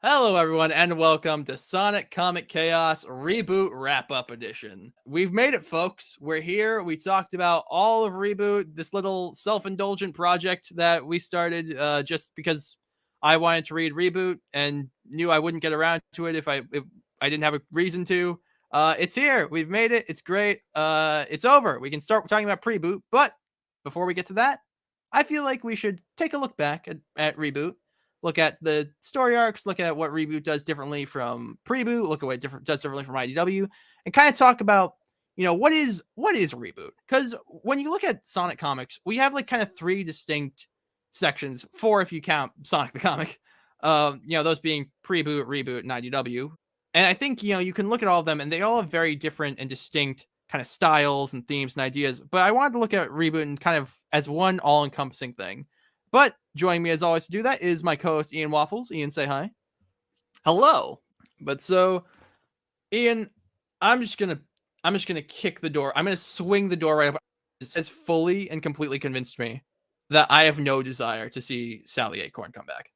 Hello, everyone, and welcome to Sonic Comic Chaos Reboot Wrap-Up Edition. We've made it, folks. We're here. We talked about all of Reboot, this little self-indulgent project that we started just because I wanted to read Reboot and knew I wouldn't get around to it if I didn't have a reason to. It's here. We've made it. It's great. It's over. We can start talking about Preboot, but before we get to that, I feel like we should take a look back at Reboot. Look at the story arcs, look at what Reboot does differently from Preboot, look at what it does differently from IDW, and kind of talk about, what is Reboot? Because when you look at Sonic Comics, we have like kind of three distinct sections, four if you count Sonic the Comic, those being Preboot, Reboot, and IDW. And I think, you can look at all of them and they all have very different and distinct kind of styles and themes and ideas. But I wanted to look at Reboot and kind of as one all-encompassing thing. But joining me as always to do that is my co-host Ian Waffles. Ian, say hi. Hello. But so, Ian, I'm just gonna kick the door. I'm gonna swing the door right up. This has fully and completely convinced me that I have no desire to see Sally Acorn come back.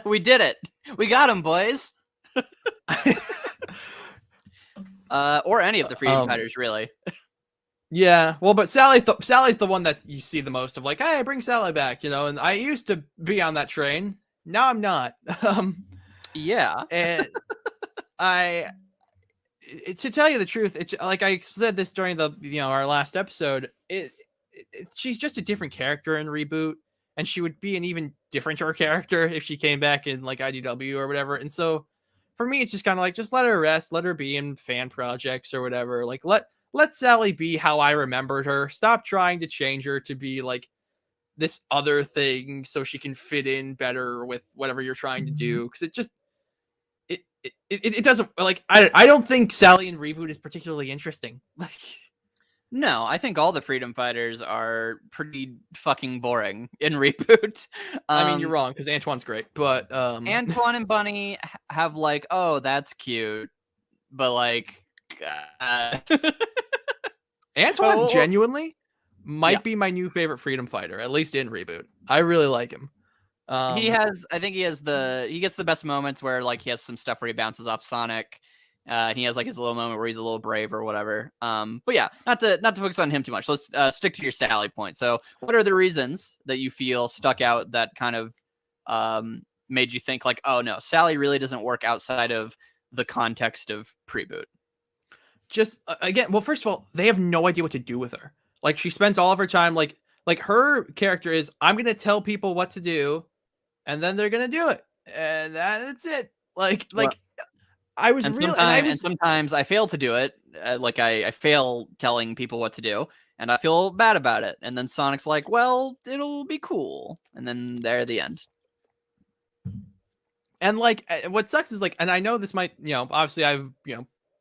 We did it. We got him, boys. Or any of the freedom fighters, really. Yeah, well, but Sally's the one that you see the most of, like, hey, bring Sally back, and I used to be on that train. Now I'm not. Yeah. And to tell you the truth, it's like I said this during the our last episode. She's just a different character in Reboot, and she would be an even differenter character if she came back in like IDW or whatever. And so, for me, it's just kind of like just let her rest, let her be in fan projects or whatever. Like let Sally be how I remembered her. Stop trying to change her to be like this other thing so she can fit in better with whatever you're trying to do. Because it just it doesn't, like, I don't think Sally in Reboot is particularly interesting. Like, no, I think all the freedom fighters are pretty fucking boring in Reboot. I mean, you're wrong because Antoine's great, but Antoine and Bunny have like, oh, that's cute, but like. Antoine genuinely might be my new favorite freedom fighter, at least in Reboot. I really like him. I think he gets the best moments where like he has some stuff where he bounces off Sonic. And he has like his little moment where he's a little brave or whatever. But yeah, not to focus on him too much. Let's stick to your Sally point. So what are the reasons that you feel stuck out that kind of made you think like, oh no, Sally really doesn't work outside of the context of Preboot? Just again, well, first of all, they have no idea what to do with her. Like, she spends all of her time like her character is, I'm gonna tell people what to do, and then they're gonna do it, and that's it. Like I was sometimes I fail to do it. Like I fail telling people what to do, and I feel bad about it. And then Sonic's like, "Well, it'll be cool," and then they're the end. And like, what sucks is like, and I know this might, obviously I've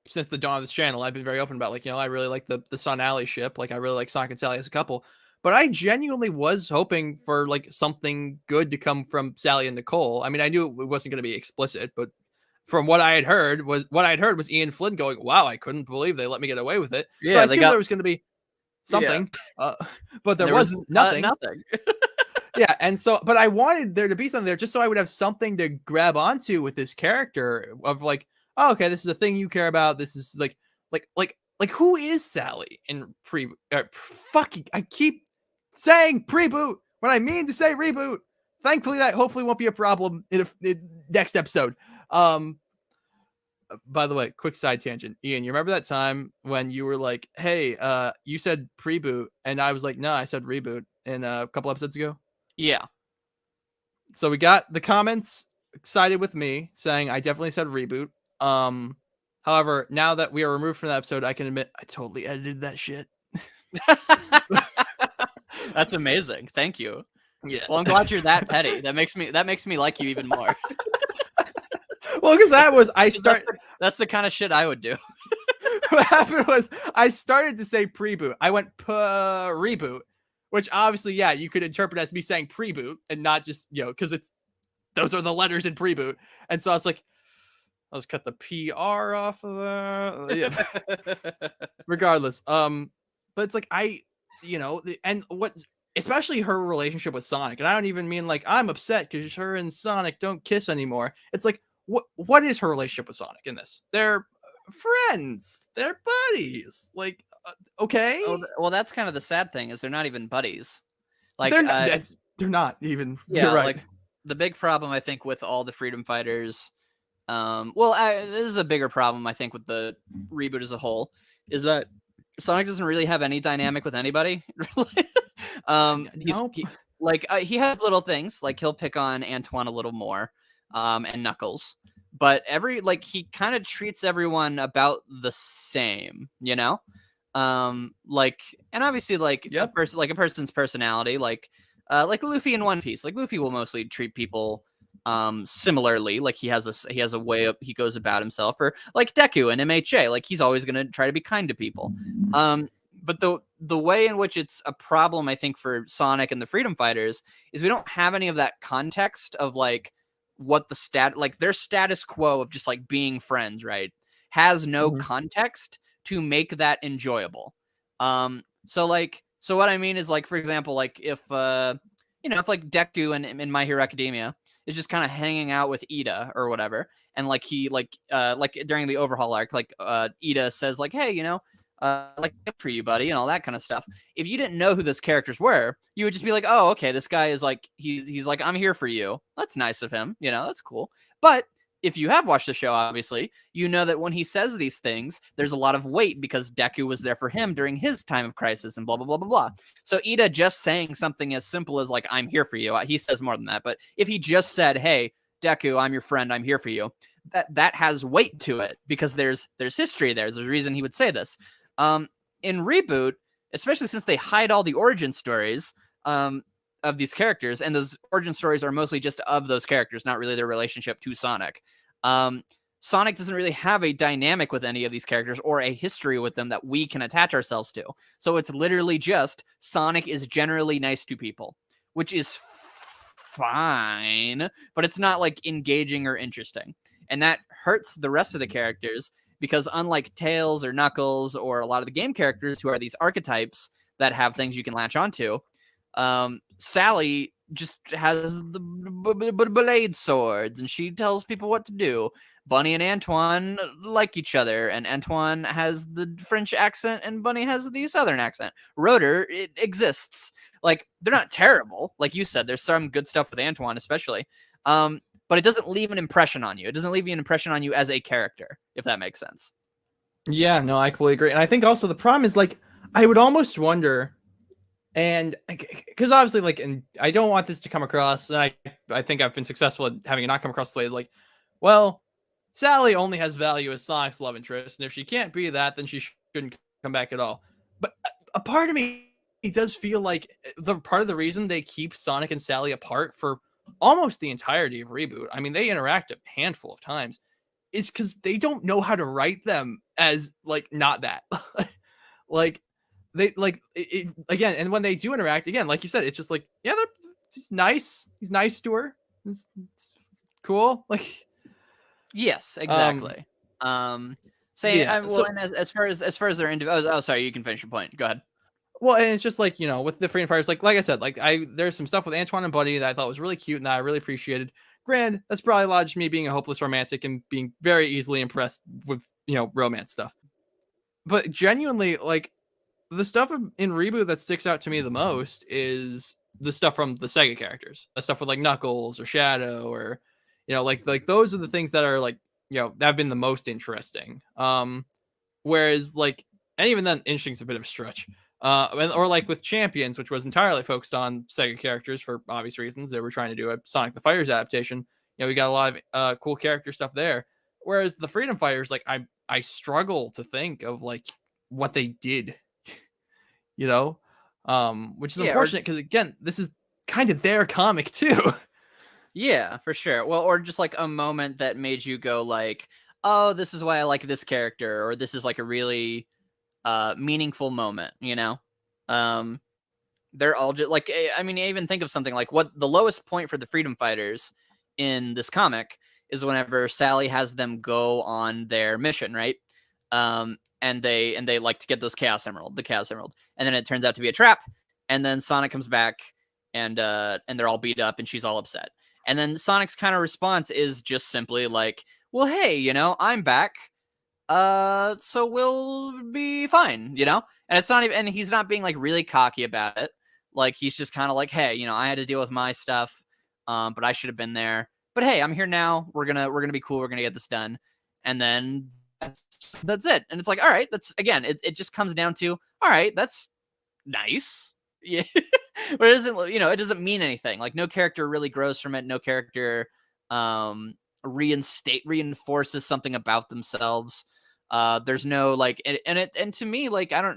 since the dawn of this channel, I've been very open about like, I really like the Sun Alley ship. Like, I really like Sonic and Sally as a couple. But I genuinely was hoping for like something good to come from Sally and Nicole. I mean, I knew it wasn't going to be explicit, but from what I had heard was Ian Flynn going, "Wow, I couldn't believe they let me get away with it." Yeah, so I assumed there was going to be something, but there was nothing. Nothing. Yeah, and so, but I wanted there to be something there just so I would have something to grab onto with this character of like, oh, okay, this is a thing you care about. This is like who is Sally in fucking, I keep saying Preboot when I mean to say Reboot. Thankfully, that hopefully won't be a problem in next episode. By the way, quick side tangent. Ian, you remember that time when you were like, hey, you said Preboot, and I was like, no, I said Reboot in a couple episodes ago? Yeah. So we got the comments sided with me saying I definitely said Reboot. However, now that we are removed from that episode, I can admit I totally edited that shit. That's amazing. Thank you. Yeah. Well, I'm glad you're that petty. That makes me like you even more. Well, because that's the kind of shit I would do. What happened was I started to say Preboot. I went Reboot, which obviously, yeah, you could interpret as me saying Preboot and not just, because those are the letters in Preboot. And so I was like, let's cut the PR off of that. Yeah. Regardless. But it's like, and what especially her relationship with Sonic. And I don't even mean like I'm upset because her and Sonic don't kiss anymore. It's like what is her relationship with Sonic in this? They're friends. They're buddies. Like okay, Well, that's kind of the sad thing is they're not even buddies. Like they're not even. yeah, You're right. like the big problem I think with all the freedom fighters, this is a bigger problem I think with the reboot as a whole, is that Sonic doesn't really have any dynamic with anybody. Nope. He has little things, like he'll pick on Antoine a little more, and Knuckles, but he kind of treats everyone about the same, you know? And obviously Yep. a person's personality, like Luffy in One Piece, like Luffy will mostly treat people similarly, like he has a way he goes about himself, or like Deku and MHA, like he's always going to try to be kind to people. But the way in which it's a problem, I think, for Sonic and the Freedom Fighters is we don't have any of that context of like what their status quo of just like being friends, right, has no context to make that enjoyable. So what I mean is, like, for example, like if if like Deku in My Hero Academia is just kind of hanging out with Ida or whatever, and like he like during the overhaul arc, like Ida says like, hey, like good for you, buddy, and all that kind of stuff. If you didn't know who those characters were, you would just be like, oh, okay, this guy is like he's like, I'm here for you. That's nice of him, that's cool. But if you have watched the show, obviously, you know that when he says these things, there's a lot of weight because Deku was there for him during his time of crisis and blah, blah, blah, blah, blah. So Ida just saying something as simple as like, I'm here for you. He says more than that. But if he just said, hey, Deku, I'm your friend, I'm here for you, that has weight to it because there's history there. There's a reason he would say this. In Reboot, especially since they hide all the origin stories of these characters, and those origin stories are mostly just of those characters, not really their relationship to Sonic. Sonic doesn't really have a dynamic with any of these characters or a history with them that we can attach ourselves to. So it's literally just Sonic is generally nice to people, which is fine, but it's not like engaging or interesting. And that hurts the rest of the characters because unlike Tails or Knuckles or a lot of the game characters who are these archetypes that have things you can latch onto, Sally just has the blade swords and she tells people what to do. Bunny and Antoine like each other, and Antoine has the French accent and Bunny has the Southern accent. Rotor, it exists. Like, they're not terrible. Like you said, there's some good stuff with Antoine especially. But it doesn't leave an impression on you. It doesn't leave an impression on you as a character, if that makes sense. Yeah, no, I completely agree. And I think also the problem is, like, I would almost wonder, and because obviously, like, and I don't want this to come across, and I think I've been successful at having it not come across the way is like, well, Sally only has value as Sonic's love interest, and if she can't be that, then she shouldn't come back at all. But a part of me does feel like the part of the reason they keep Sonic and Sally apart for almost the entirety of Reboot, I mean, they interact a handful of times, is because they don't know how to write them as like not that. Like they like it, again, and when they do interact again, like you said, it's just like, yeah, they're just nice. He's nice to her. It's cool. Like, yes, exactly. And as far as their individual, oh, sorry, you can finish your point. Go ahead. Well, and it's just like, with the Freedom Fighters, like I said, like there's some stuff with Antoine and Buddy that I thought was really cute and that I really appreciated. Granted, that's probably a lot of just me being a hopeless romantic and being very easily impressed with, romance stuff. But genuinely, like, the stuff in Reboot that sticks out to me the most is the stuff from the Sega characters. The stuff with like Knuckles or Shadow or, like those are the things that are like, that have been the most interesting. Whereas like, and even then, interesting is a bit of a stretch. Or like with Champions, which was entirely focused on Sega characters for obvious reasons. They were trying to do a Sonic the Fighters adaptation. We got a lot of cool character stuff there. Whereas the Freedom Fighters, like I struggle to think of like what they did, which is unfortunate because again, this is kind of their comic too. Yeah, for sure. Well, or just like a moment that made you go like, oh, this is why I like this character, or this is like a really meaningful moment, they're all just like, I mean, I even think of something like what the lowest point for the Freedom Fighters in this comic is whenever Sally has them go on their mission, right? And they like to get the Chaos Emerald, and then it turns out to be a trap, And then Sonic comes back, and they're all beat up, and she's all upset. And then Sonic's kind of response is just simply like, well, hey, I'm back. So we'll be fine, And it's not even, and he's not being like really cocky about it. Like, he's just kind of like, hey, I had to deal with my stuff, but I should have been there. But hey, I'm here now. We're gonna be cool. We're gonna get this done. And then that's it. And it's like, all right, that's, again, it just comes down to, all right, that's nice. Yeah. But it doesn't mean anything. Like, no character really grows from it. No character reinforces something about themselves. There's no like, and to me, like, I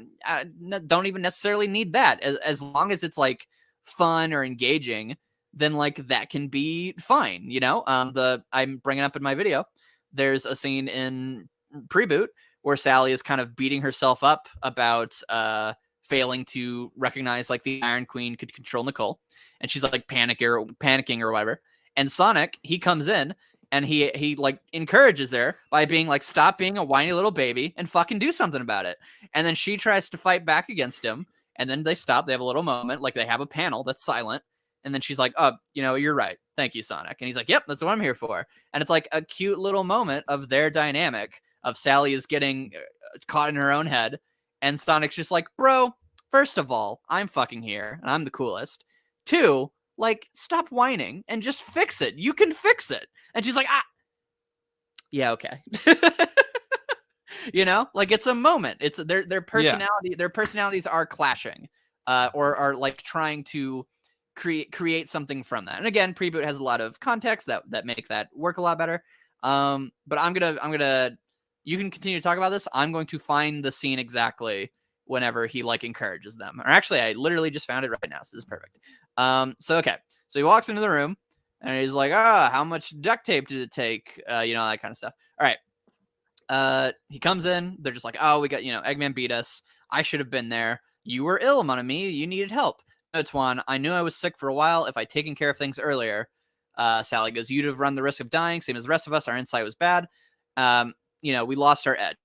don't even necessarily need that. As long as it's like fun or engaging, then like that can be fine. I'm bringing up in my video, there's a scene in Reboot where Sally is kind of beating herself up about failing to recognize like the Iron Queen could control Nicole, and she's like panicking or whatever. And Sonic, he comes in and he like encourages her by being like, stop being a whiny little baby and fucking do something about it. And then she tries to fight back against him, and then they stop. They have a little moment, like they have a panel that's silent. And then she's like, oh, you're right. Thank you, Sonic. And he's like, yep, that's what I'm here for. And it's like a cute little moment of their dynamic of Sally is getting caught in her own head. And Sonic's just like, bro, first of all, I'm fucking here and I'm the coolest. 2, like, stop whining and just fix it. You can fix it. And she's like, yeah, okay. Like, it's a moment. It's their personality. Yeah. Their personalities are clashing, or are like trying to create something from that. And again, Reboot has a lot of context that make that work a lot better. But I'm gonna. You can continue to talk about this. I'm going to find the scene exactly whenever he like encourages them. Or actually, I literally just found it right now, so this is perfect. So he walks into the room and he's like, how much duct tape did it take? That kind of stuff. All right. He comes in. They're just like, oh, we got, Eggman beat us. I should have been there. You were ill, mon ami. You needed help. No, Twan, I knew I was sick for a while. If I'd taken care of things earlier, Sally goes, you'd have run the risk of dying, same as the rest of us. Our insight was bad. We lost our edge.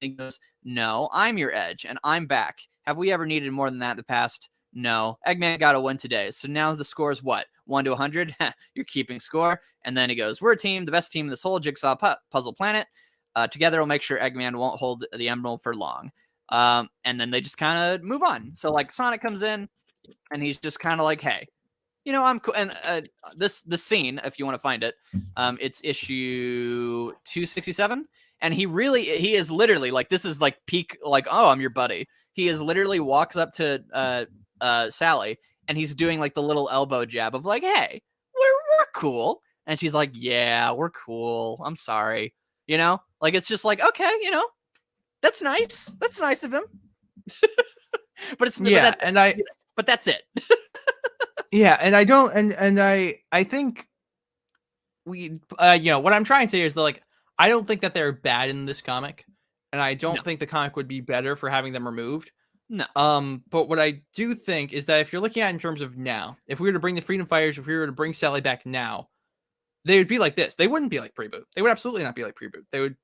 He goes, no, I'm your edge, and I'm back. Have we ever needed more than that in the past? No. Eggman got a win today. So now the score is what? 1 to 100? You're keeping score. And then he goes, we're a team, the best team in this whole jigsaw puzzle planet. Together we'll make sure Eggman won't hold the emerald for long. And then they just kind of move on. So like Sonic comes in and he's just kind of like, hey, I'm cool. And this scene, if you want to find it, it's issue 267. And he is literally like, this is like peak, like, oh, I'm your buddy. He is literally walks up to Sally and he's doing like the little elbow jab of like, hey, we're cool. And she's like, yeah, we're cool. I'm sorry. Like, it's just like, okay, that's nice. That's nice of him. But it's, yeah. But that's it. Yeah. And I don't, and I think we, what I'm trying to say is that, like, I don't think that they're bad in this comic, and I don't think the comic would be better for having them removed. No. But what I do think is that if you're looking at it in terms of now, if we were to bring the Freedom Fighters, if we were to bring Sally back now, they would be like this. They wouldn't be like Reboot. They would absolutely not be like Reboot. They would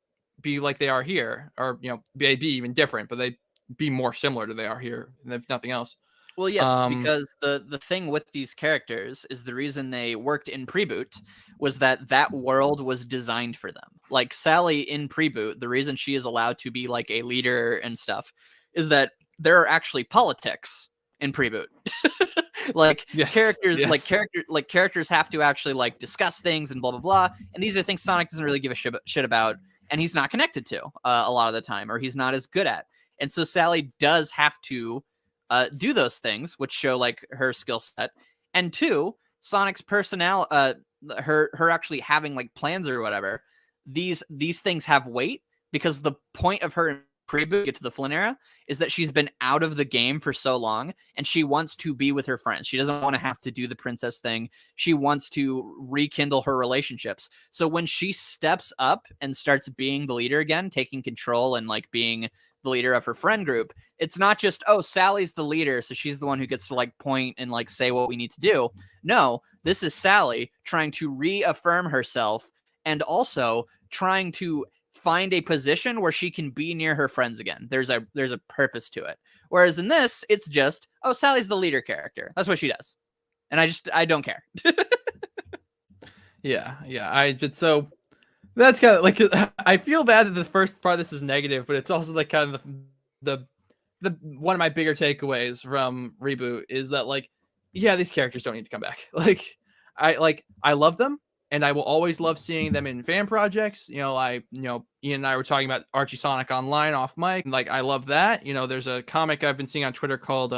be like they are here, or they'd be even different, but they'd be more similar to they are here, if nothing else. Well, yes, because the thing with these characters is the reason they worked in Reboot was that world was designed for them. Like Sally in Reboot, the reason she is allowed to be like a leader and stuff is that there are actually politics in Reboot. Like, yes, characters, yes. Characters have to actually like discuss things and blah blah blah. And these are things Sonic doesn't really give a shit about, and he's not connected to a lot of the time, or he's not as good at. And so Sally does have to do those things, which show like her skill set. And 2, Sonic's personality, her actually having like plans or whatever. These things have weight because the point of her Reboot get to the Flynn era is that she's been out of the game for so long, and she wants to be with her friends. She doesn't want to have to do the princess thing. She wants to rekindle her relationships. So when she steps up and starts being the leader again, taking control and like being the leader of her friend group, it's not just, oh, Sally's the leader, so she's the one who gets to like point and like say what we need to do. No, this is Sally trying to reaffirm herself and also trying to find a position where she can be near her friends again. There's a purpose to it. Whereas in this, it's just, oh, Sally's the leader character. That's what she does. And I don't care. Yeah. So that's kind of like, I feel bad that the first part of this is negative, but it's also like kind of the one of my bigger takeaways from Reboot is that, like, yeah, these characters don't need to come back. I love them, and I will always love seeing them in fan projects. Ian and I were talking about Archie Sonic Online off mic. Like, I love that. There's a comic I've been seeing on Twitter called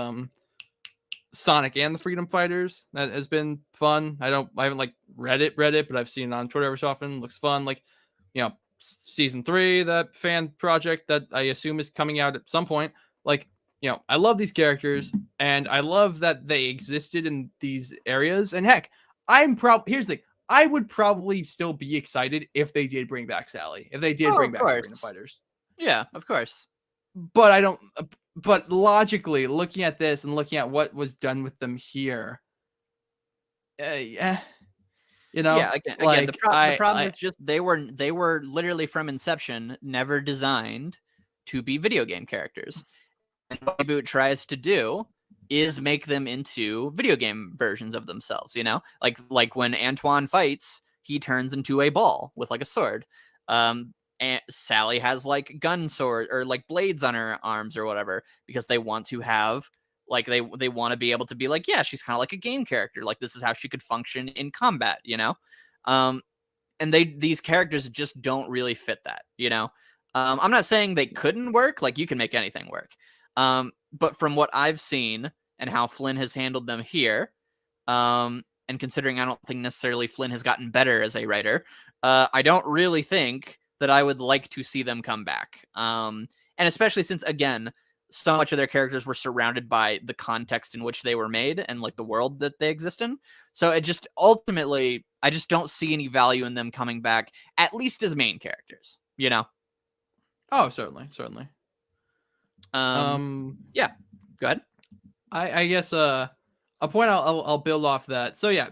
Sonic and the Freedom Fighters that has been fun. I haven't like read it, but I've seen it on Twitter every so often. Looks fun. Like, season 3, that fan project that I assume is coming out at some point. Like, I love these characters, and I love that they existed in these areas. And heck, here's the thing. I would probably still be excited if they did bring back Sally, if they did bring back the Freedom Fighters. Yeah, of course. But I don't. But logically, looking at this and looking at what was done with them here, Yeah. Again, the problem is just they were literally from inception never designed to be video game characters. And what Reboot tries to do is make them into video game versions of themselves. Like when Antoine fights, he turns into a ball with like a sword. And Sally has like gun sword or like blades on her arms or whatever, because they want to have like they want to be able to be like, yeah, she's kind of like a game character. Like, this is how she could function in combat, and these characters just don't really fit that, I'm not saying they couldn't work. Like, you can make anything work. But from what I've seen and how Flynn has handled them here, and considering I don't think necessarily Flynn has gotten better as a writer, I don't really think that I would like to see them come back. And especially since, again, so much of their characters were surrounded by the context in which they were made and like the world that they exist in. So it just ultimately, I just don't see any value in them coming back, at least as main characters, Oh, certainly. Yeah, go ahead. I guess a point I'll build off that. So yeah,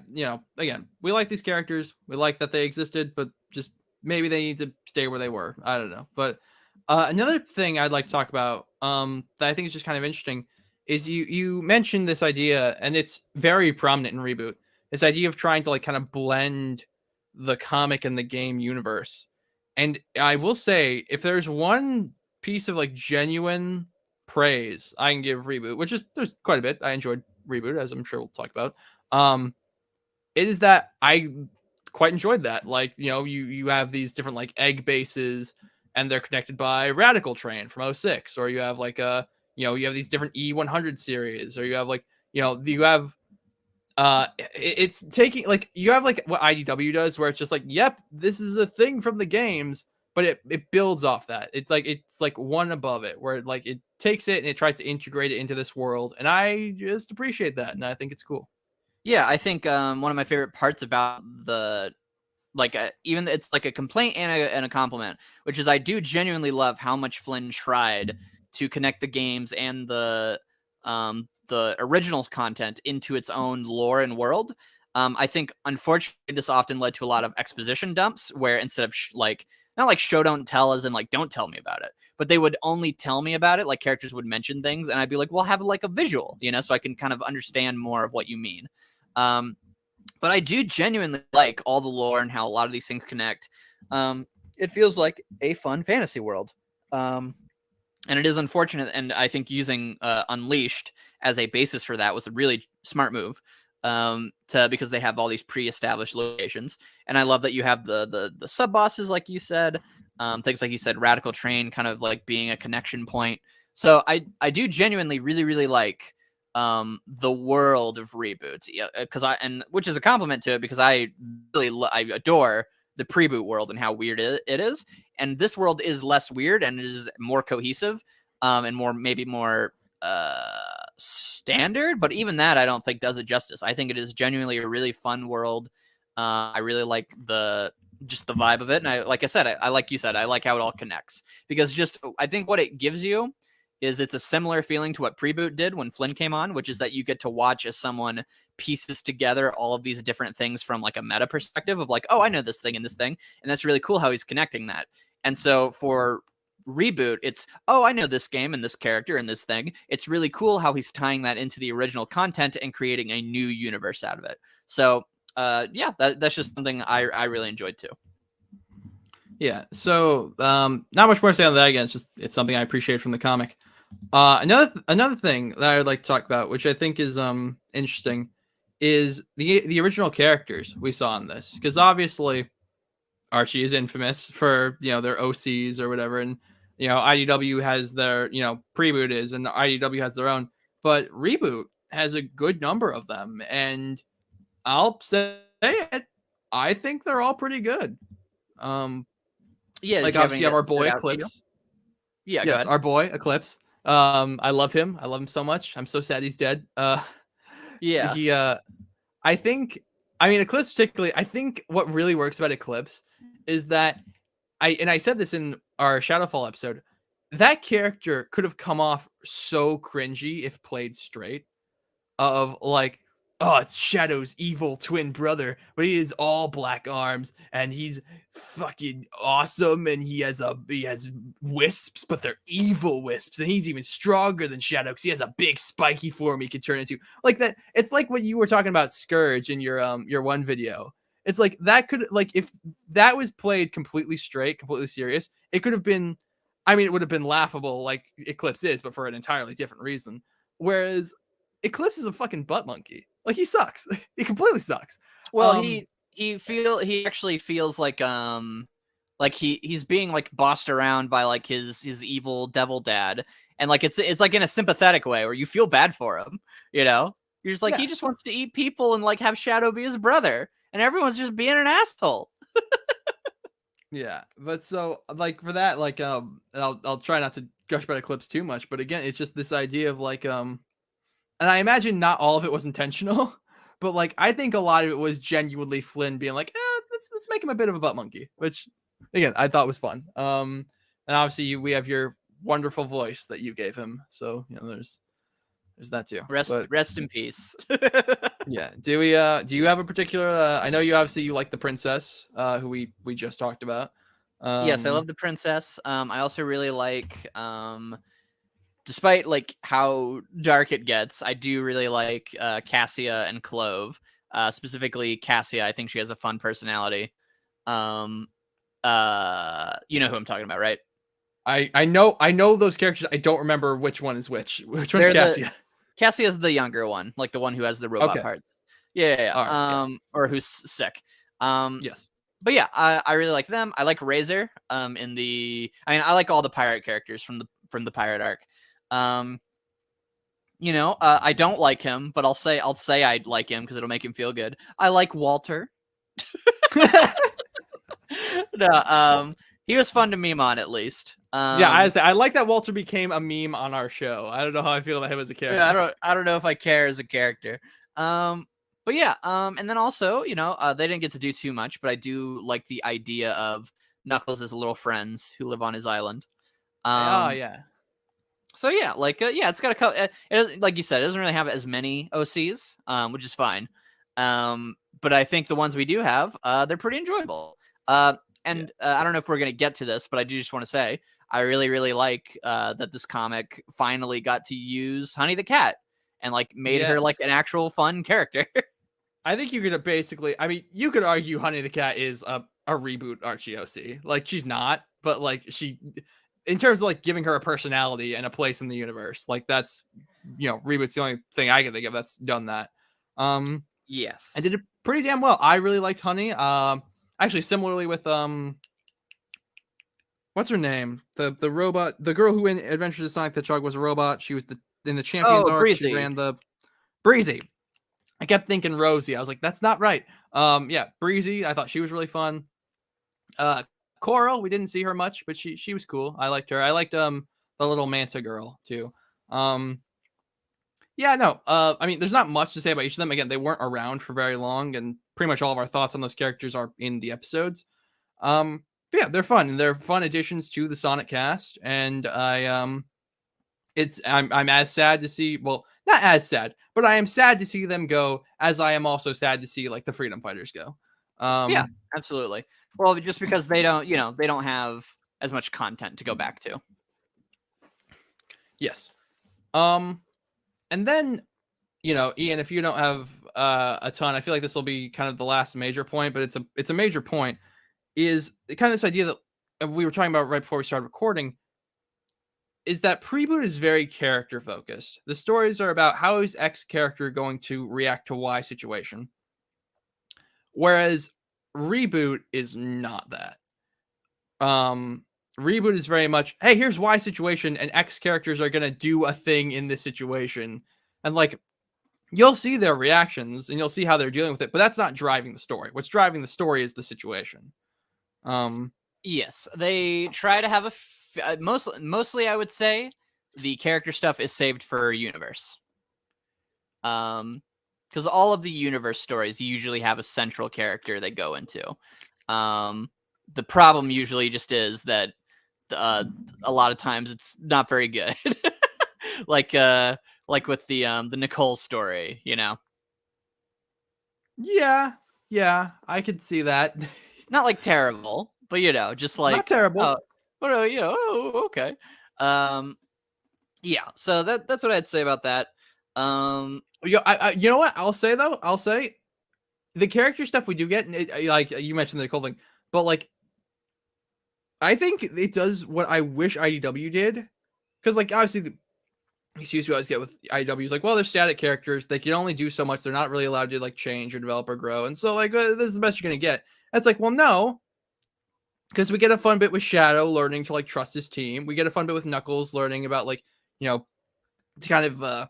again, we like these characters. We like that they existed, but just maybe they need to stay where they were. I don't know. But another thing I'd like to talk about that I think is just kind of interesting is you mentioned this idea, and it's very prominent in Reboot. This idea of trying to like kind of blend the comic and the game universe. And I will say, if there's one piece of like genuine praise I can give Reboot, which is there's quite a bit. I enjoyed Reboot, as I'm sure we'll talk about. It is that I quite enjoyed that. Like, you have these different like egg bases, and they're connected by Radical Train from 06, or you have like you have these different E100 series, or you have like you have it's taking like you have like what IDW does, where it's just like, yep, this is a thing from the games, but it builds off that. It's like one above it, where it takes it and it tries to integrate it into this world, and I just appreciate that, and I think it's cool. Yeah, I think one of my favorite parts about the even it's like a complaint and a compliment, which is I do genuinely love how much Flynn tried to connect the games and the original content into its own lore and world. I think unfortunately this often led to a lot of exposition dumps, where instead of not like show don't tell as in like don't tell me about it, but they would only tell me about it, like characters would mention things and I'd be like, well, have like a visual, so I can kind of understand more of what you mean. But I do genuinely like all the lore and how a lot of these things connect. It feels like a fun fantasy world. And it is unfortunate, and I think using Unleashed as a basis for that was a really smart move, because they have all these pre-established locations. And I love that you have the sub-bosses, like you said, things like you said, Radical Train kind of like being a connection point. So I do genuinely really, really like the world of Reboots, which is a compliment to it, because I really I adore the pre-boot world and how weird it is, and this world is less weird and it is more cohesive, and maybe more standard, but even that I don't think does it justice. I think it is genuinely a really fun world. I really like just the vibe of it, and I like you said, I like how it all connects, because I think what it gives you is it's a similar feeling to what Preboot did when Flynn came on, which is that you get to watch as someone pieces together all of these different things from like a meta perspective of like, oh, I know this thing and this thing. And that's really cool how he's connecting that. And so for Reboot, it's, oh, I know this game and this character and this thing. It's really cool how he's tying that into the original content and creating a new universe out of it. So yeah, that's just something I really enjoyed too. Yeah. So not much more to say on that. Again, it's something I appreciate from the comic. Another thing that I would like to talk about, which I think is interesting, is the original characters we saw in this, because obviously Archie is infamous for their OCs or whatever, and IDW has their Preboot is, and the IDW has their own, but Reboot has a good number of them, and I'll say it, I think they're all pretty good. Yeah, like obviously you have our boy Eclipse. Yeah, yes, our boy Eclipse. I love him so much. I'm so sad he's dead. Yeah, he I think, Eclipse particularly, I think what really works about Eclipse is that I said this in our Shadowfall episode, that character could have come off so cringy if played straight, of like, oh, it's Shadow's evil twin brother, but he has all black arms and he's fucking awesome, and he has wisps, but they're evil wisps, and he's even stronger than Shadow because he has a big spiky form he can turn into. Like that, it's like what you were talking about Scourge in your one video. It's like that could, like, if that was played completely straight, completely serious, it could have been, it would have been laughable like Eclipse is, but for an entirely different reason. Whereas Eclipse is a fucking butt monkey. Like, he sucks. He completely sucks. Well, he actually feels like he's being like bossed around by like his evil devil dad, and like it's like in a sympathetic way where you feel bad for him. You're just like, he just wants to eat people and like have Shadow be his brother, and everyone's just being an asshole. Yeah, but so like for that, like I'll try not to gush about Eclipse too much, but again, it's just this idea of like and I imagine not all of it was intentional, but like I think a lot of it was genuinely Flynn being like, let's make him a bit of a butt monkey, which again I thought was fun. And obviously we have your wonderful voice that you gave him, so there's that too. Rest in peace. Yeah. Do you have a particular? I know you like the princess, who we just talked about. Yes, I love the princess. I also really like despite like how dark it gets, I do really like Cassia and Clove. Specifically Cassia, I think she has a fun personality. You know who I'm talking about, right? I know those characters. I don't remember which one is which. Which one's Cassia? Cassia's the younger one, like the one who has the robot parts. Yeah. Right, or who's sick. Yes. But yeah, I really like them. I like Razor. I like all the pirate characters from the pirate arc. I don't like him, but I'll say I like him because it'll make him feel good. I like Walter. No, he was fun to meme on, at least. I like that Walter became a meme on our show. I don't know how I feel about him as a character. Yeah, I don't know if I care as a character. But yeah, and then also, they didn't get to do too much, but I do like the idea of Knuckles' as little friends who live on his island. Yeah. So yeah, it's got a couple. Like you said, it doesn't really have as many OCs, which is fine. But I think the ones we do have, they're pretty enjoyable. I don't know if we're gonna get to this, but I do just want to say I really, really like that this comic finally got to use Honey the Cat and like made her like an actual fun character. I think you could basically, you could argue Honey the Cat is a reboot Archie OC. Like, she's not, but like she, in terms of like giving her a personality and a place in the universe, like that's, Reboot's the only thing I can think of that's done that. Yes, I did it pretty damn well. I really liked Honey. Actually, similarly with what's her name? The robot, the girl who in Adventures of Sonic the Hedgehog was a robot. She was in the Champions arc. Breezy. She ran the Breezy. I kept thinking Rosie. I was like, that's not right. Breezy. I thought she was really fun. Coral, we didn't see her much, but she was cool. I liked her. I liked the little Manta girl too. There's not much to say about each of them. Again, they weren't around for very long, and pretty much all of our thoughts on those characters are in the episodes. But yeah, they're fun, and they're fun additions to the Sonic cast. And I'm as sad to see, well, not as sad, but I am sad to see them go, as I am also sad to see like the Freedom Fighters go. Yeah, absolutely. Well, just because they don't have as much content to go back to. Yes. And then, Ian, if you don't have a ton, I feel like this will be kind of the last major point, but it's a major point, is kind of this idea that we were talking about right before we started recording, is that Preboot is very character focused. The stories are about how is X character going to react to Y situation, whereas Reboot is not that. Reboot is very much, hey, here's Y situation, and X characters are gonna do a thing in this situation, and like you'll see their reactions and you'll see how they're dealing with it, but that's not driving the story. What's driving the story is the situation. Yes, they try to have mostly I would say the character stuff is saved for universe. Because all of the universe stories usually have a central character they go into. The problem usually just is that a lot of times it's not very good. like with the Nicole story, Yeah, I could see that. Not like terrible, but just like not terrible. Okay. Yeah, so that's what I'd say about that. You know what I'll say though? I'll say the character stuff we do get, like you mentioned the Nicole thing, but like I think it does what I wish IDW did, because like obviously the excuse we always get with IDW is like, well, they're static characters, they can only do so much, they're not really allowed to like change or develop or grow, and so like this is the best you're gonna get. It's like, well, no, because we get a fun bit with Shadow learning to like trust his team. We get a fun bit with Knuckles learning about like to kind of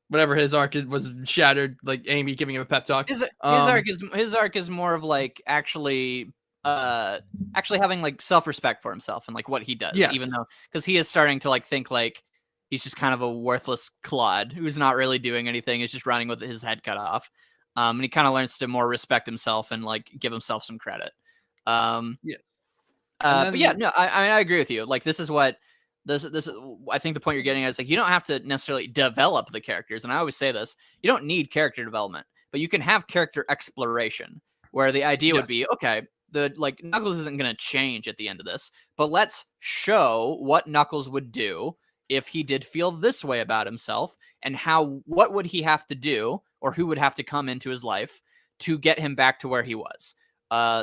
whatever his arc was shattered, like Amy giving him a pep talk. His arc is more of like actually having like self-respect for himself and like what he does, even though because he is starting to like think like he's just kind of a worthless clod who's not really doing anything. He's just running with his head cut off. And he kind of learns to more respect himself and like give himself some credit. Yes. But yeah, no, I agree with you. Like this is what this I think the point you're getting at is like you don't have to necessarily develop the characters, and I always say this: you don't need character development, but you can have character exploration, where the idea would be, okay, the like Knuckles isn't going to change at the end of this, but let's show what Knuckles would do if he did feel this way about himself, and what would he have to do, or who would have to come into his life to get him back to where he was.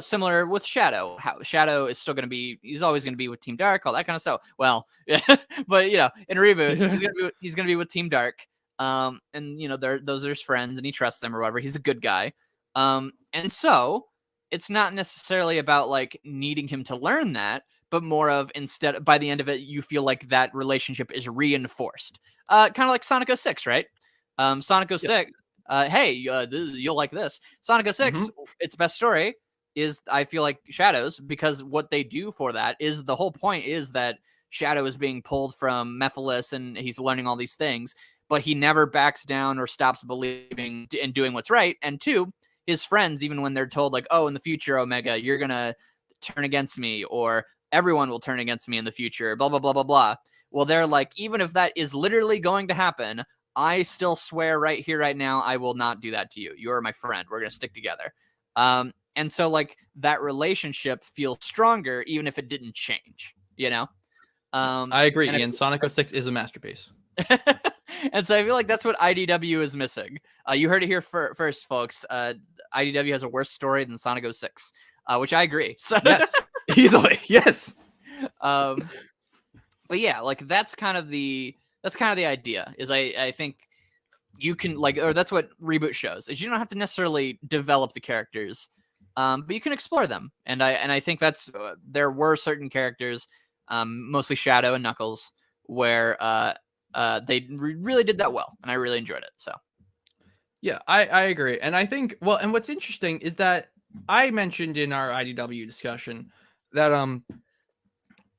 Similar with Shadow. How Shadow is still going to be, he's always going to be with Team Dark, all that kind of stuff. Well, but in Reboot, he's going to be with Team Dark. And those are his friends, and he trusts them or whatever. He's a good guy. And so it's not necessarily about like needing him to learn that, but more of instead by the end of it, you feel like that relationship is reinforced. Kind of like Sonic 06, right? Sonic 06. Hey, you'll like this. Sonic 06, its best story is, I feel like, Shadow's, because what they do for that is the whole point is that Shadow is being pulled from Mephiles and he's learning all these things, but he never backs down or stops believing and doing what's right. And two, his friends, even when they're told like, oh, in the future, Omega, you're going to turn against me, or everyone will turn against me in the future, blah, blah, blah, blah, blah. Well, they're like, even if that is literally going to happen, I still swear right here, right now, I will not do that to you. You are my friend. We're going to stick together. And so like that relationship feels stronger, even if it didn't change, I agree, Ian. Sonic 06 is a masterpiece. And so I feel like that's what IDW is missing. You heard it here first, folks. IDW has a worse story than Sonic 06, which I agree. So yes, easily. Yes. But yeah, like that's kind of the idea is I think you can like, or that's what Reboot shows, is you don't have to necessarily develop the characters, but you can explore them. And I think that's there were certain characters, mostly Shadow and Knuckles, where they really did that well, and I really enjoyed it. So yeah, I agree. And I think, well, and what's interesting is that I mentioned in our IDW discussion that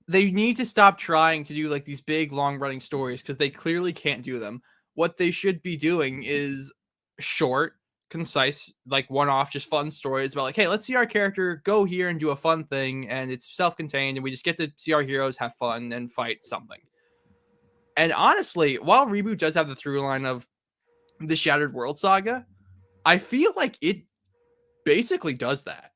they need to stop trying to do like these big long running stories, because they clearly can't do them. What they should be doing is short, concise, like one-off, just fun stories about like, hey, let's see our character go here and do a fun thing, and it's self-contained, and we just get to see our heroes have fun and fight something. And honestly, while Reboot does have the through line of the Shattered World saga, I feel like it basically does that.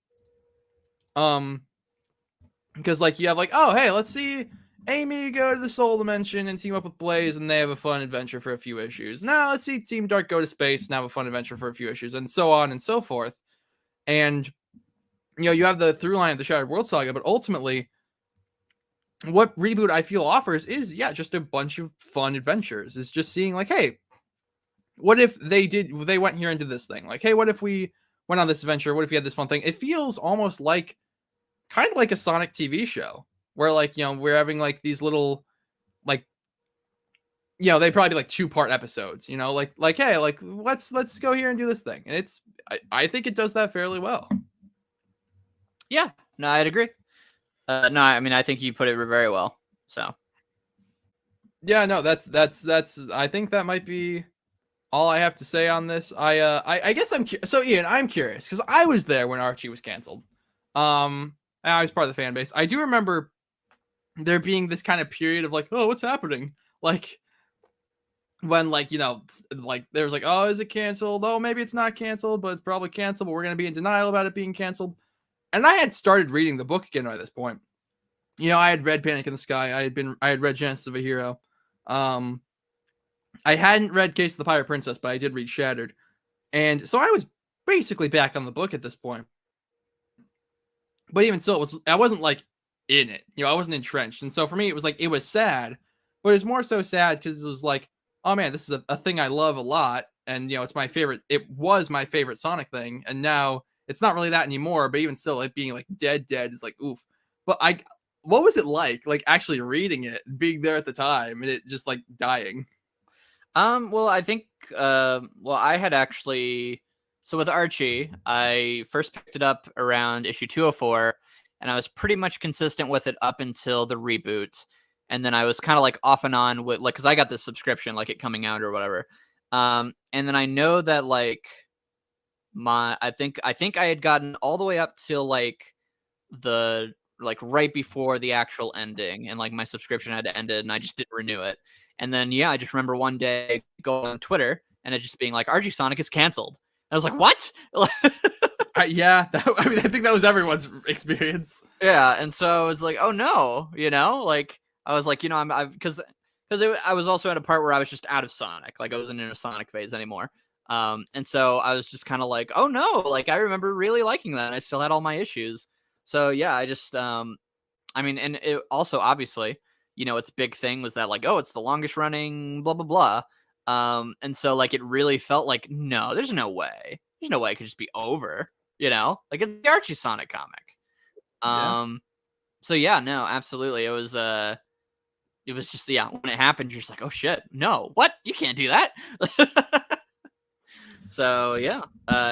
because like you have like, oh hey, let's see Amy go to the Soul Dimension and team up with Blaze, and they have a fun adventure for a few issues. Now let's see Team Dark go to space and have a fun adventure for a few issues, and so on and so forth. And you have the through line of the Shattered World Saga, but ultimately, what Reboot I feel offers is just a bunch of fun adventures. It's just seeing like, hey, what if they went here and did this thing? Like, hey, what if we went on this adventure? What if we had this fun thing? It feels almost like kind of like a Sonic TV show where like, we're having like these little like, they probably be like 2-part episodes, like, hey, like let's go here and do this thing. And I think it does that fairly well. Yeah, no, I'd agree. No, I mean, I think you put it very well. So yeah, no, that's I think that might be all I have to say on this. I guess so Ian, I'm curious because I was there when Archie was canceled. And I was part of the fan base. I do remember there being this kind of period of like, oh, what's happening? Like when like, like there was like, oh, is it canceled? Oh, maybe it's not canceled, but it's probably canceled, but we're going to be in denial about it being canceled. And I had started reading the book again by this point. I had read Panic in the Sky. I had read Genesis of a Hero. I hadn't read Case of the Pirate Princess, but I did read Shattered. And so I was basically back on the book at this point. But even still, I wasn't like in it. I wasn't entrenched. And so for me, it was like, it was sad, but it was more so sad because it was like, oh man, this is a thing I love a lot. And, it was my favorite Sonic thing. And now it's not really that anymore, but even still, like being like dead is like, oof. But what was it like actually reading it, being there at the time, and it just like dying? Well, I think, I had actually, so with Archie, I first picked it up around issue 204, and I was pretty much consistent with it up until the reboot. And then I was kind of like off and on with like, cause I got this subscription, like it coming out or whatever. And then I know that like I think I had gotten all the way up till like right before the actual ending, and like my subscription had ended and I just didn't renew it. And then I just remember one day going on Twitter and it just being like, Archie Sonic is canceled. And I was like, what? Yeah, I mean, I think that was everyone's experience. Yeah, and so I was like, oh no, like I was like, because I was also at a part where I was just out of Sonic, like I wasn't in a Sonic phase anymore. And so I was just kind of like, oh no, like I remember really liking that, and I still had all my issues. So yeah, I just, I mean, and it also obviously, its big thing was that like, oh, it's the longest running, blah blah blah. And so like it really felt like, no, there's no way it could just be over. Like it's the Archie Sonic comic. Yeah. So yeah, no, absolutely. It was just, when it happened, you're just like, oh shit, no, what? You can't do that. So yeah,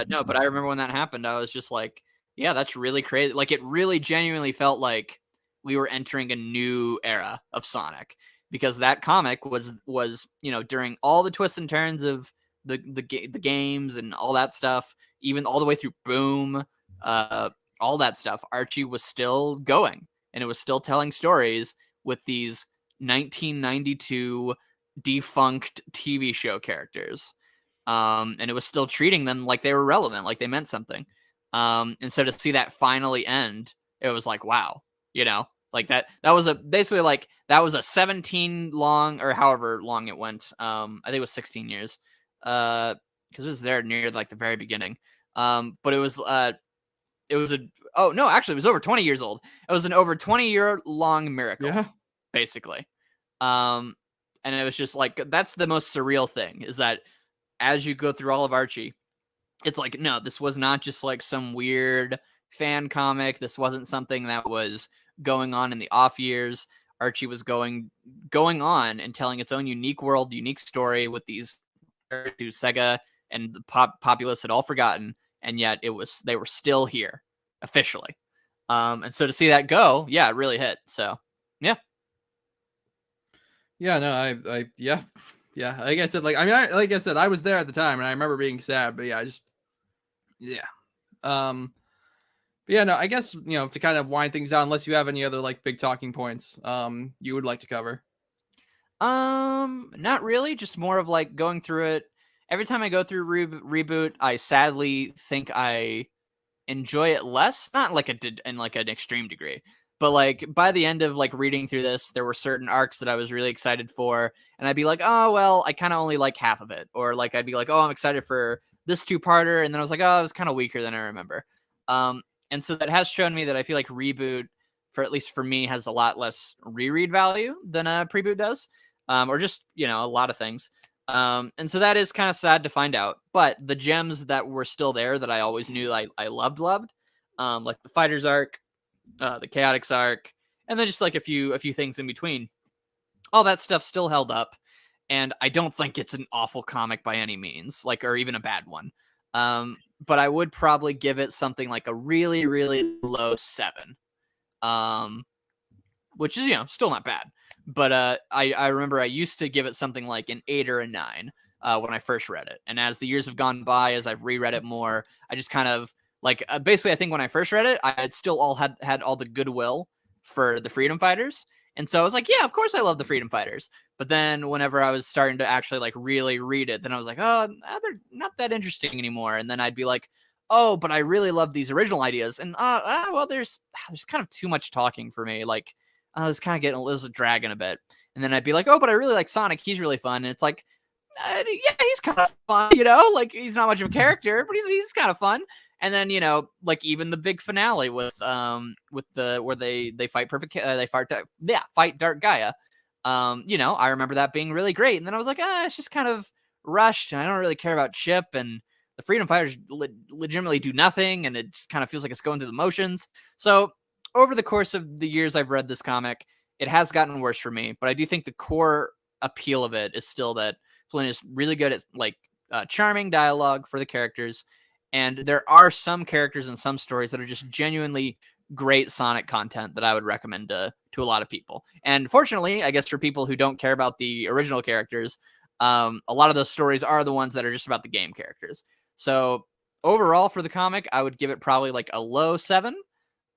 no, but I remember when that happened, I was just like, yeah, that's really crazy. Like it really genuinely felt like we were entering a new era of Sonic, because that comic was, during all the twists and turns of the games and all that stuff, even all the way through Boom, all that stuff, Archie was still going, and it was still telling stories with these 1992 defunct TV show characters. And it was still treating them like they were relevant, like they meant something. And so to see that finally end, it was like, wow, like that was basically like, that was a 17 long, or however long it went. I think it was 16 years. Cause it was there near like the very beginning. But it was it was over 20 years old. It was an over 20-year long miracle. Yeah. Basically. And it was just like, that's the most surreal thing, is that as you go through all of Archie, it's like, no, this was not just like some weird fan comic. This wasn't something that was going on in the off years. Archie was going on and telling its own unique world, unique story with these who Sega and the populace had all forgotten, and yet they were still here officially. And so to see that go, yeah, it really hit. So yeah. Yeah, no, yeah. Like I said, I was there at the time, and I remember being sad. But yeah, but yeah, no, I guess to kind of wind things down, unless you have any other like big talking points, you would like to cover. Not really. Just more of like going through it. Every time I go through Reboot, I sadly think I enjoy it less. Not like in like an extreme degree, But like by the end of like reading through this, there were certain arcs that I was really excited for, and I'd be like, oh well, I kind of only like half of it, or like I'd be like, oh, I'm excited for this 2-parter, and then I was like, oh, it was kind of weaker than I remember. And so that has shown me that I feel like Reboot, for at least for me, has a lot less reread value than a Preboot does, or just a lot of things. And so that is kind of sad to find out. But the gems that were still there that I always knew I loved, like the Fighters arc, the Chaotix arc, and then just like a few things in between. All that stuff still held up, and I don't think it's an awful comic by any means, like, or even a bad one. But I would probably give it something like a really, really low 7, which is still not bad. But I remember I used to give it something like an 8 or a 9 when I first read it, and as the years have gone by, as I've reread it more, I just kind of like basically I think when I first read it, I had still had all the goodwill for the Freedom Fighters, and so I was like, yeah, of course I love the Freedom Fighters. But then whenever I was starting to actually like really read it, then I was like, oh, they're not that interesting anymore. And then I'd be like, oh, but I really love these original ideas, and well, there's kind of too much talking for me. Like, it's kind of getting a little dragging a bit. And then I'd be like, oh, but I really like Sonic. He's really fun. And it's like, yeah, he's kind of fun, like he's not much of a character, but he's kind of fun. And then, like even the big finale with the where they fight fight Dark Gaia. I remember that being really great. And then I was like, it's just kind of rushed, and I don't really care about Chip, and the Freedom Fighters legitimately do nothing, and it just kind of feels like it's going through the motions. So over the course of the years I've read this comic, it has gotten worse for me, but I do think the core appeal of it is still that Flynn is really good at like charming dialogue for the characters, and there are some characters and some stories that are just genuinely great Sonic content that I would recommend to a lot of people. And fortunately, I guess for people who don't care about the original characters, a lot of those stories are the ones that are just about the game characters. So overall for the comic, I would give it probably like a low 7.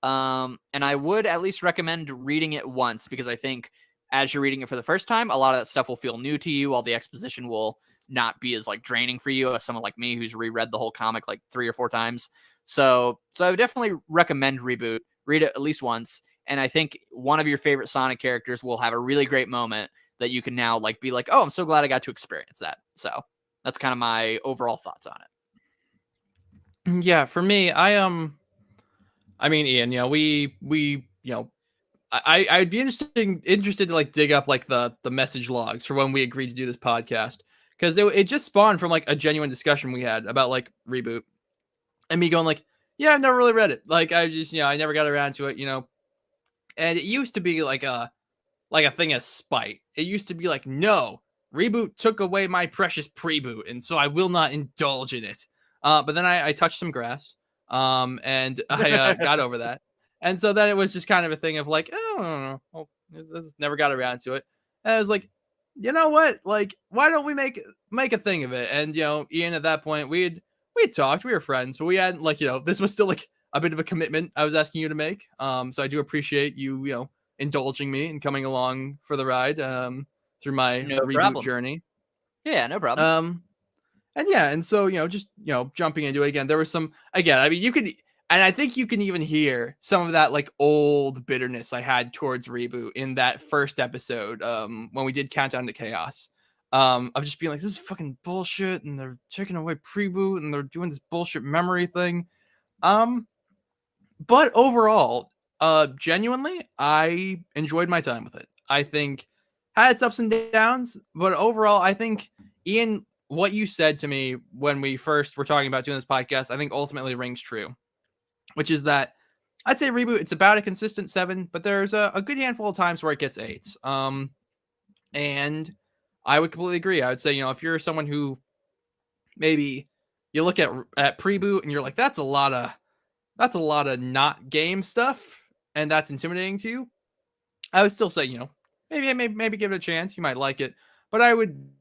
And I would at least recommend reading it once, because I think as you're reading it for the first time, a lot of that stuff will feel new to you, while the exposition will not be as like draining for you as someone like me who's reread the whole comic like 3 or 4 times. So I would definitely recommend Reboot. Read it at least once, and I think one of your favorite Sonic characters will have a really great moment that you can now like be like, oh, I'm so glad I got to experience that. So that's kind of my overall thoughts on it. Yeah, for me, I mean, Ian, I'd be interested to like dig up like the message logs for when we agreed to do this podcast, because it just spawned from like a genuine discussion we had about like Reboot, and me going like, yeah, I've never really read it. Like I just I never got around to it, and it used to be like a thing of spite. It used to be like, no, Reboot took away my precious Preboot, and so I will not indulge in it. But then I touched some grass, and I got over that. And so then it was just kind of a thing of like, oh, I don't know. Well, this never got around to it. And I was like, you know what? Like, why don't we make a thing of it? And Ian, at that point, we had talked, we were friends, but we hadn't like, this was still like a bit of a commitment I was asking you to make. So I do appreciate you, indulging me and coming along for the ride through my Reboot journey. Yeah, no problem. And so just jumping into it again, there was some, again, I mean, you could, and I think you can even hear some of that like old bitterness I had towards Reboot in that first episode when we did Countdown to Chaos, of just being like, this is fucking bullshit, and they're taking away Preboot, and they're doing this bullshit memory thing. But overall, genuinely, I enjoyed my time with it. I think had its ups and downs, but overall, I think, Ian, what you said to me when we first were talking about doing this podcast, I think ultimately rings true, which is that I'd say Reboot, it's about a consistent 7, but there's a good handful of times where it gets 8s. And I would completely agree. I would say, if you're someone who maybe you look at Preboot and you're like, that's a lot of not game stuff, and that's intimidating to you, I would still say, maybe give it a chance. You might like it, but I would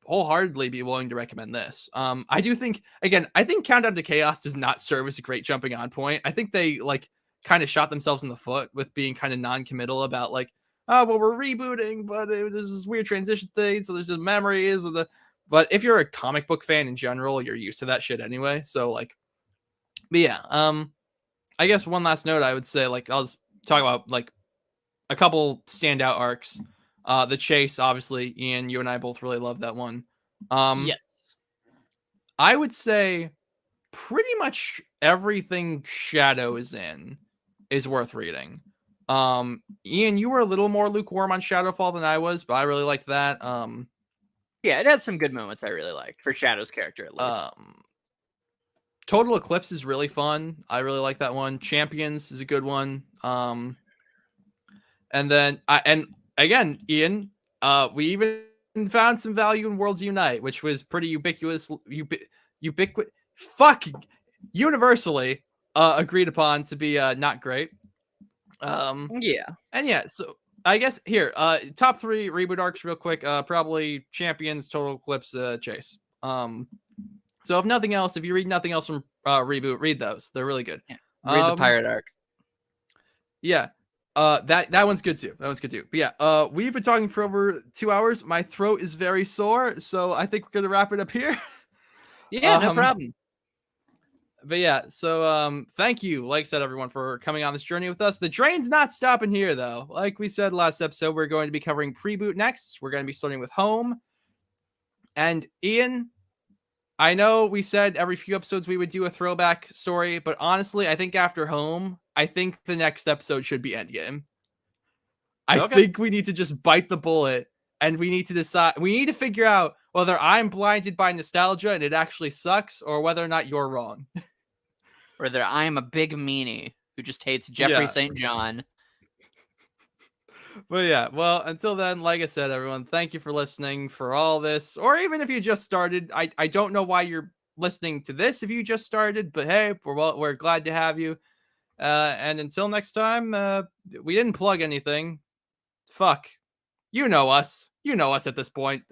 wholeheartedly be willing to recommend this. I do think, again, I think Countdown to Chaos does not serve as a great jumping on point. I think they like kind of shot themselves in the foot with being kind of non-committal about like, oh, well, we're rebooting, but there's this weird transition thing, so there's just memories of the. But if you're a comic book fan in general, you're used to that shit anyway. So like, but yeah, I guess one last note I would say, like, I'll just talk about like a couple standout arcs. The chase, obviously, Ian, you and I both really love that one. Yes. I would say pretty much everything Shadow is in is worth reading. Ian, you were a little more lukewarm on Shadowfall than I was, but I really liked that. Yeah, it has some good moments I really liked for Shadow's character at least. Total Eclipse is really fun. I really like that one. Champions is a good one. And then again, Ian, we even found some value in Worlds Unite, which was pretty universally agreed upon to be not great. Yeah. And yeah, so I guess here, top 3 reboot arcs real quick. Probably Champions, Total Eclipse, Chase. So if nothing else, if you read nothing else from Reboot, read those. They're really good. Yeah. Read the Pirate arc. Yeah. That one's good too. That one's good too. But yeah, we've been talking for over 2 hours. My throat is very sore, so I think we're gonna wrap it up here. Yeah, no problem. But yeah, so thank you, like I said, everyone, for coming on this journey with us. The train's not stopping here, though. Like we said last episode, we're going to be covering Preboot next. We're going to be starting with Home. And Ian, I know we said every few episodes we would do a throwback story, but honestly, I think after Home, I think the next episode should be Endgame. I think we need to just bite the bullet, and we need to decide. We need to figure out whether I'm blinded by nostalgia and it actually sucks, or whether or not you're wrong. Or that I am a big meanie who just hates Jeffrey St. John. But yeah, well, until then, like I said, everyone, thank you for listening for all this. Or even if you just started, I don't know why you're listening to this if you just started, but hey, we're glad to have you. And until next time, we didn't plug anything. Fuck. You know us. You know us at this point.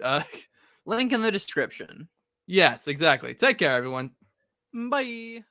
Link in the description. Yes, exactly. Take care, everyone. Bye.